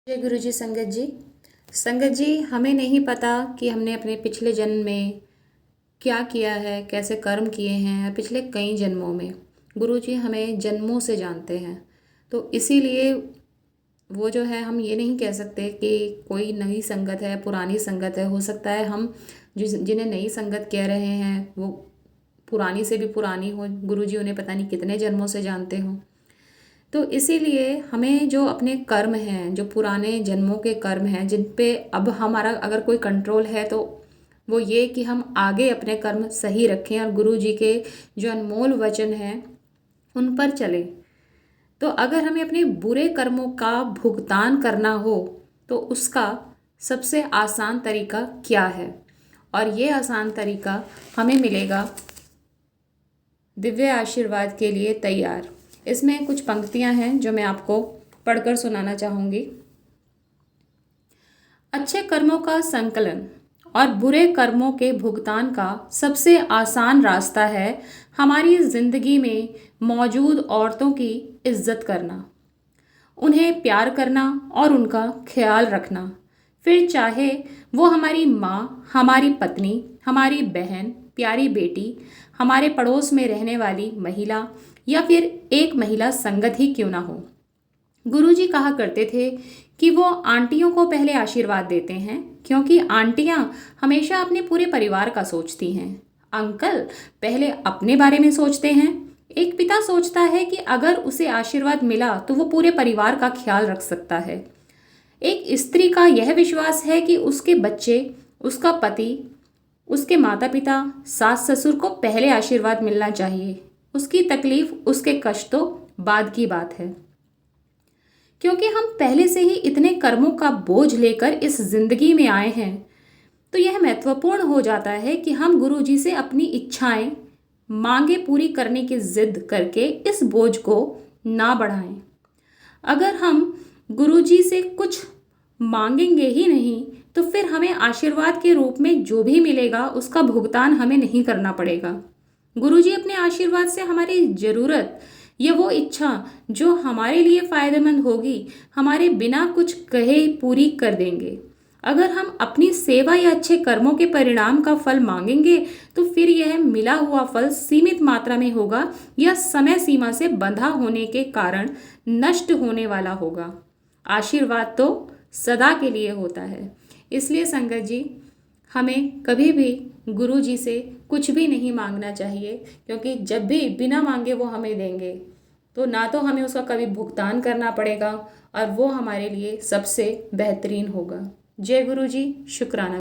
जय गुरु जी। संगत जी, हमें नहीं पता कि हमने अपने पिछले जन्म में क्या किया है, कैसे कर्म किए हैं पिछले कई जन्मों में। गुरु जी हमें जन्मों से जानते हैं, तो इसीलिए वो जो है, हम ये नहीं कह सकते कि कोई नई संगत है, पुरानी संगत है। हो सकता है हम जिन्हें नई संगत कह रहे हैं वो पुरानी से भी पुरानी हो। गुरु जी उन्हें पता नहीं कितने जन्मों से जानते हों। तो इसीलिए हमें जो अपने कर्म हैं, जो पुराने जन्मों के कर्म हैं, जिन पे अब हमारा अगर कोई कंट्रोल है, तो वो ये कि हम आगे अपने कर्म सही रखें और गुरु जी के जो अनमोल वचन हैं उन पर चलें। तो अगर हमें अपने बुरे कर्मों का भुगतान करना हो तो उसका सबसे आसान तरीका क्या है, और ये आसान तरीका हमें मिलेगा दिव्य आशीर्वाद के लिए तैयार। इसमें कुछ पंक्तियां हैं जो मैं आपको पढ़कर सुनाना चाहूँगी। अच्छे कर्मों का संकलन और बुरे कर्मों के भुगतान का सबसे आसान रास्ता है हमारी ज़िंदगी में मौजूद औरतों की इज्जत करना, उन्हें प्यार करना और उनका ख्याल रखना। फिर चाहे वो हमारी माँ, हमारी पत्नी, हमारी बहन, प्यारी बेटी, हमारे पड़ोस में रहने वाली महिला या फिर एक महिला संगत ही क्यों ना हो। गुरुजी कहा करते थे कि वो आंटियों को पहले आशीर्वाद देते हैं, क्योंकि आंटियां हमेशा अपने पूरे परिवार का सोचती हैं। अंकल पहले अपने बारे में सोचते हैं। एक पिता सोचता है कि अगर उसे आशीर्वाद मिला तो वो पूरे परिवार का ख्याल रख सकता है। एक स्त्री का यह विश्वास है कि उसके बच्चे, उसका पति, उसके माता पिता, सास ससुर को पहले आशीर्वाद मिलना चाहिए। उसकी तकलीफ, उसके कष्ट तो बाद की बात है। क्योंकि हम पहले से ही इतने कर्मों का बोझ लेकर इस जिंदगी में आए हैं, तो यह महत्वपूर्ण हो जाता है कि हम गुरु जी से अपनी इच्छाएं, मांगे पूरी करने की जिद करके इस बोझ को ना बढ़ाएं। अगर हम गुरु जी से कुछ मांगेंगे ही नहीं तो फिर हमें आशीर्वाद के रूप में जो भी मिलेगा उसका भुगतान हमें नहीं करना पड़ेगा। गुरु जी अपने आशीर्वाद से हमारी ज़रूरत या वो इच्छा जो हमारे लिए फ़ायदेमंद होगी, हमारे बिना कुछ कहे पूरी कर देंगे। अगर हम अपनी सेवा या अच्छे कर्मों के परिणाम का फल मांगेंगे तो फिर यह मिला हुआ फल सीमित मात्रा में होगा या समय सीमा से बंधा होने के कारण नष्ट होने वाला होगा। आशीर्वाद तो सदा के लिए होता है। इसलिए संगत जी, हमें कभी भी गुरु जी से कुछ भी नहीं मांगना चाहिए, क्योंकि जब भी बिना मांगे वो हमें देंगे तो ना तो हमें उसका कभी भुगतान करना पड़ेगा और वो हमारे लिए सबसे बेहतरीन होगा। जय गुरु जी। शुक्राना।